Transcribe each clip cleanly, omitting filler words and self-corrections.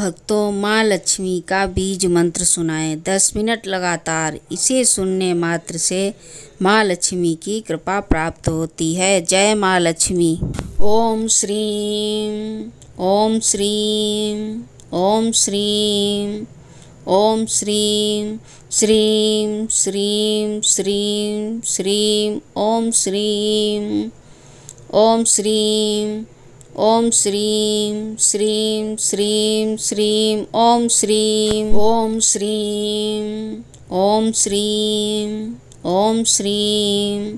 भक्तों, माँ लक्ष्मी का बीज मंत्र सुनाएं। 10 मिनट लगातार इसे सुनने मात्र से माँ लक्ष्मी की कृपा प्राप्त होती है। जय माँ लक्ष्मी। ओम श्रीं, ओम श्रीं, ओम श्रीं, ओम श्रीं, श्रीं श्रीं श्रीं श्रीं, ओम श्रीं, ओम श्रीं, ओम श्रीं श्रीं श्रीं श्रीं, ओम श्रीं, ओम श्रीं, ओम श्रीं, ओम श्रीं,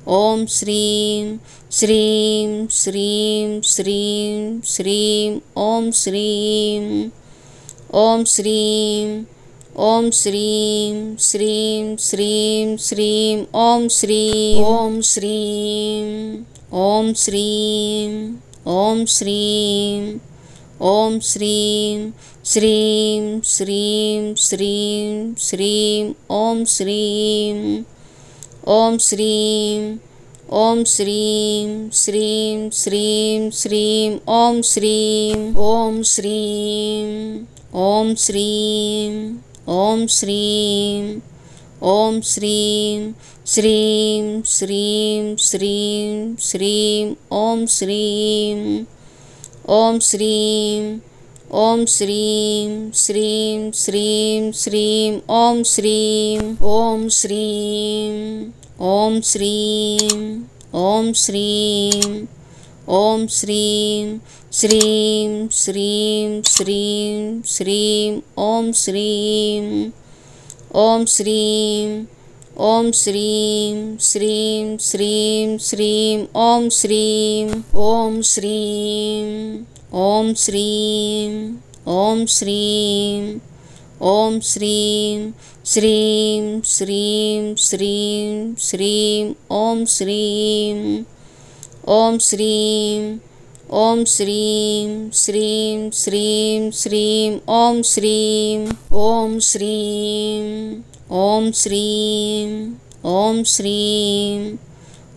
ओम श्रीं, श्रीं श्रीं श्रीं श्रीं, ओम श्रीं, ओम श्रीं, ओम श्रीं श्रीं श्रीं श्रीं, ओम श्रीं, ओम श्रीं, ओम श्रीं, ओम श्रीं, ओम श्रीं, श्रीं श्रीं श्रीं श्रीं, ओम श्रीं, ओम श्रीं, ओम श्रीं श्रीं श्रीं श्रीं, ओम श्रीं, ओम श्रीं, ओम श्रीं, ओम श्रीं, ओम श्रीं, श्रीं श्रीं श्रीं श्रीं, ओम श्रीं, ओम श्रीं, ओम श्रीं श्रीं श्रीं श्रीं, ओम श्रीं, ओम श्रीं, ओम श्रीं, ओम श्रीं, ओम श्रीं, श्रीं श्रीं श्रीं श्रीं, ओम श्रीं, ओम श्रीं, ओम श्रीं श्रीं श्रीं श्रीं, ओम श्रीं, ओम श्रीं, ओम श्रीं, ओम श्रीं, ओम श्रीं, श्रीं श्रीं श्रीं श्रीं, ओम श्रीं, ओम श्रीं, ओम श्रीं श्रीं श्रीं श्रीं, ओम श्रीं, ओम श्रीं, ओम श्रीं, ओम श्रीं,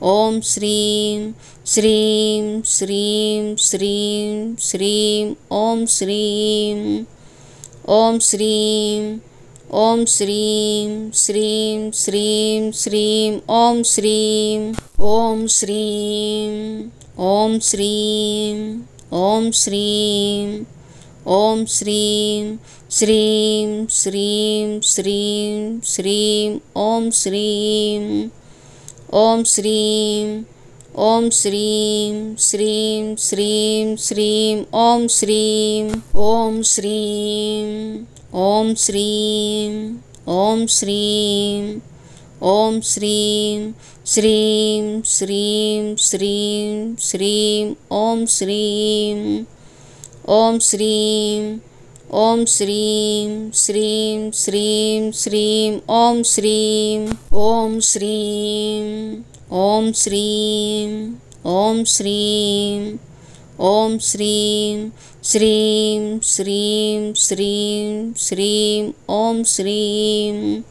ओम श्रीं, श्रीं श्रीं श्रीं श्रीं, ओम श्रीं, ओम श्रीं, ओम श्रीं श्रीं श्रीं श्रीं, ओम श्रीं, ओम श्रीं, ओम श्रीं, ओम श्रीं, ओम श्रीं, श्रीं श्रीं श्रीं श्रीं, ओम श्रीं, ओम श्रीं, ओम श्रीं श्रीं श्रीं श्रीं, ओम श्रीं, ओम श्रीं, ओम श्रीं, ओम श्रीं, ओम श्रीं, श्रीं श्रीं श्रीं श्रीं, ओम श्रीं, ओम श्रीं, ओम श्रीं श्रीं श्रीं श्रीं, ओम श्रीं, ओम श्रीं, ओम श्रीं, ओम श्रीं, ओम श्रीं, श्रीं श्रीं श्रीं श्रीं, ओम श्रीं,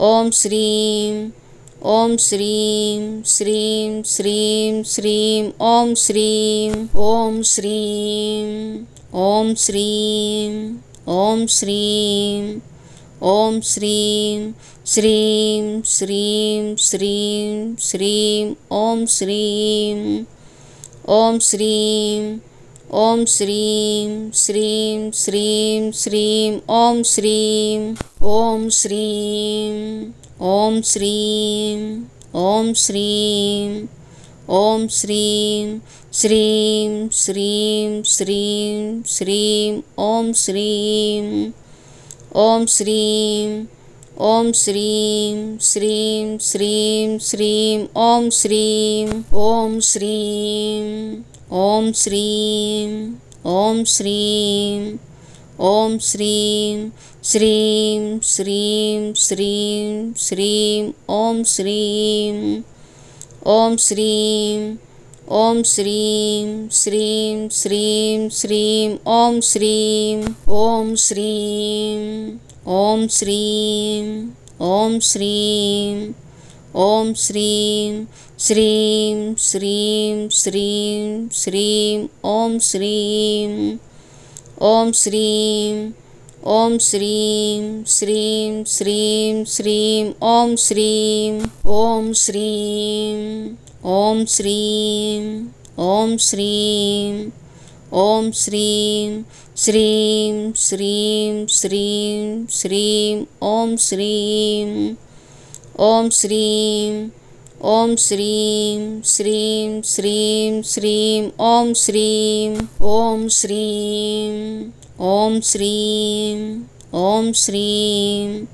ओम श्रीं, ओम श्रीं श्रीं श्रीं श्रीं, ओम श्रीं, ओम श्रीं, ओम श्रीं, ओम श्रीं, ओम श्रीं, श्रीं श्रीं श्रीं श्रीं, ओम श्रीं, ओम श्रीं, ओम श्रीं श्रीं श्रीं श्रीं, ओम श्रीं, ओम श्रीं, ओम श्रीं, ओम श्रीं, ओम श्रीं, श्रीं श्रीं श्रीं श्रीं, ओम श्रीं, ओम श्रीं, ओम श्रीं श्रीं श्रीं श्रीं, ओम श्रीं, ओम श्रीं, ओम श्रीं, ओम श्रीं, ओम श्रीं, श्रीं श्रीं श्रीं श्रीं, ओम श्रीं, ओम श्रीं, ओम श्रीं श्रीं श्रीं श्रीं, ओम श्रीं, ओम श्रीं, ओम श्रीं, ओम श्रीं, ओम श्रीं, श्रीं श्रीं श्रीं श्रीं, ओम श्रीं, ओम श्रीं ओम श्रीं श्रीं श्रीं श्रीं ओम श्रीं ओम श्रीं ओम श्रीं ओम श्रीं ओम श्रीं श्रीं श्रीं श्रीं श्रीं ओम श्रीं ओम श्रीं ओम श्रीं श्रीं श्रीं श्रीं ओम श्रीं ओम श्रीं ओम श्रीं ओम श्रीं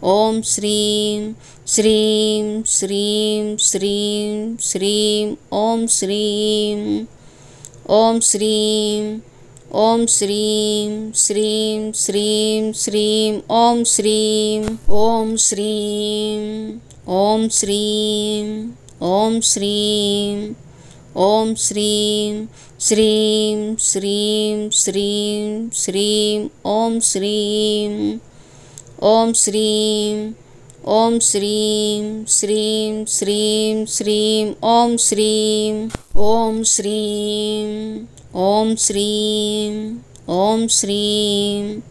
ओम श्रीं श्रीं श्रीं श्रीं श्रीं ओम श्रीं ओम श्रीं ओम श्रीं श्रीं श्रीं श्रीं ओम श्रीं ओम श्रीं ओम श्रीं ओम श्रीं ओम श्रीं श्रीं श्रीं श्रीं श्रीं ओम श्रीं ओम श्रीं ओम श्रीं श्रीं श्रीं श्रीं ओम श्रीं ओम श्रीं ओम श्रीं ओम श्रीं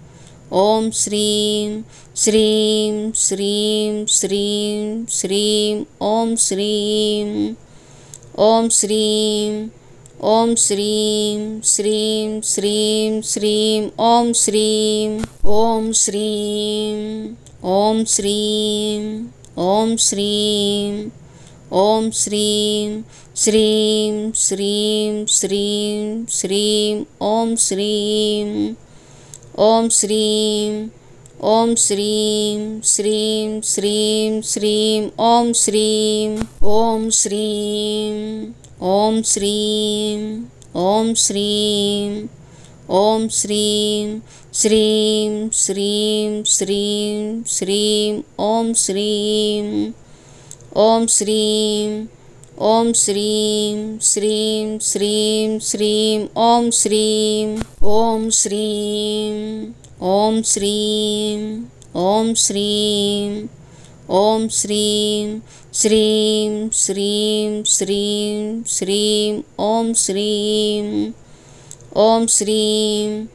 ओम श्रीं श्रीं श्रीं श्रीं श्रीं ओम श्रीं ओम श्रीं ओम श्रीं श्रीं श्रीं श्रीं ओम श्रीं ओम श्रीं ओम श्रीं ओम श्रीं ओम श्रीं श्रीं श्रीं श्रीं श्रीं ओम श्रीं ओम श्रीं ओम श्रीं श्रीं श्रीं श्रीं ओम श्रीं ओम श्रीं ओम श्रीं ओम श्रीं ओम श्रीं श्रीं श्रीं श्रीं श्रीं ओम श्रीं ओम श्रीं ओम श्रीं श्रीं श्रीं श्रीं ओम श्रीं ओम श्रीं ओम श्रीं ओम श्रीं ओम श्रीं श्रीं श्रीं श्रीं श्रीं ओम श्रीं ओम श्रीं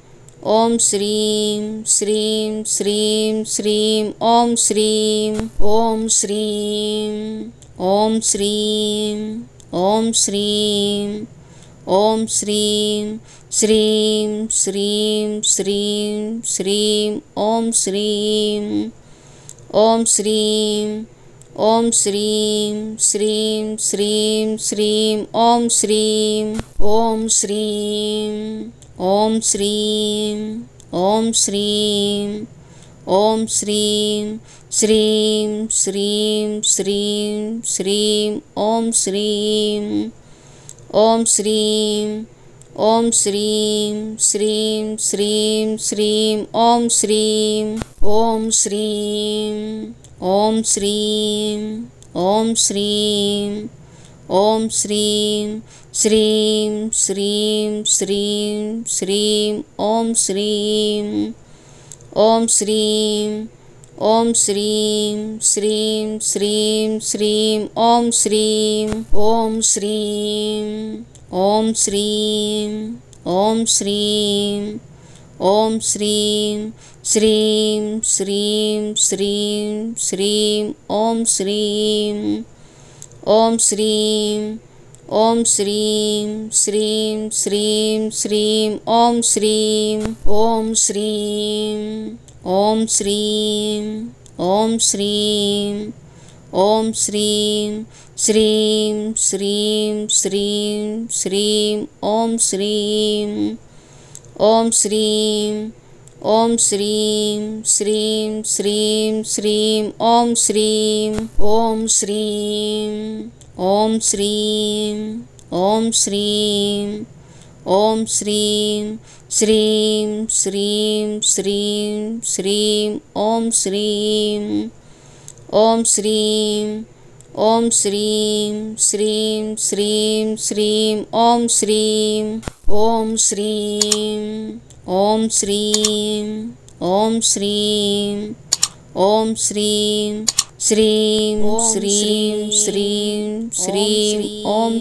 ओम श्रीं श्रीं श्रीं श्रीं ओम श्रीं ओम श्रीं ओम श्रीं ओम श्रीं ओम श्रीं श्रीं श्रीं श्रीं श्रीं ओम श्रीं ओम श्रीं ओम श्रीं श्रीं श्रीं श्रीं ओम श्रीं ओम श्रीं ओम श्रीं ओम श्रीं ओम श्रीं श्रीं श्रीं श्रीं श्रीं ओम श्रीं ओम श्रीं ओम श्रीं श्रीं श्रीं श्रीं ओम श्रीं ओम श्रीं ओम श्रीं ओम श्रीं ओम श्रीं श्रीं श्रीं श्रीं श्रीं ओम श्रीं ओम श्रीं ओम श्रीं श्रीं श्रीं श्रीं ओम श्रीं ओम श्रीं ओम श्रीं ओम श्रीं ओम श्रीं श्रीं श्रीं श्रीं श्रीं ओम श्रीं ओम श्रीं ओम श्रीं श्रीं श्रीं श्रीं ओम श्रीं ओम श्रीं ओम श्रीं ओम श्रीं ओम श्रीं श्रीं श्रीं श्रीं श्रीं ओम श्रीं ओम श्रीं ओम श्रीं श्रीं श्रीं श्रीं ओम श्रीं ओम श्रीं ओम श्रीं ओम श्रीं ओम श्रीं श्रीं श्रीं श्रीं श्रीं ओम श्रीं ओम श्रीं ओम श्रीं श्रीं श्रीं श्रीं ओम श्रीं ओम श्रीं ओम श्रीं ओम श्रीं ओम श्रीं श्रीं श्रीं श्रीं श्रीं ओम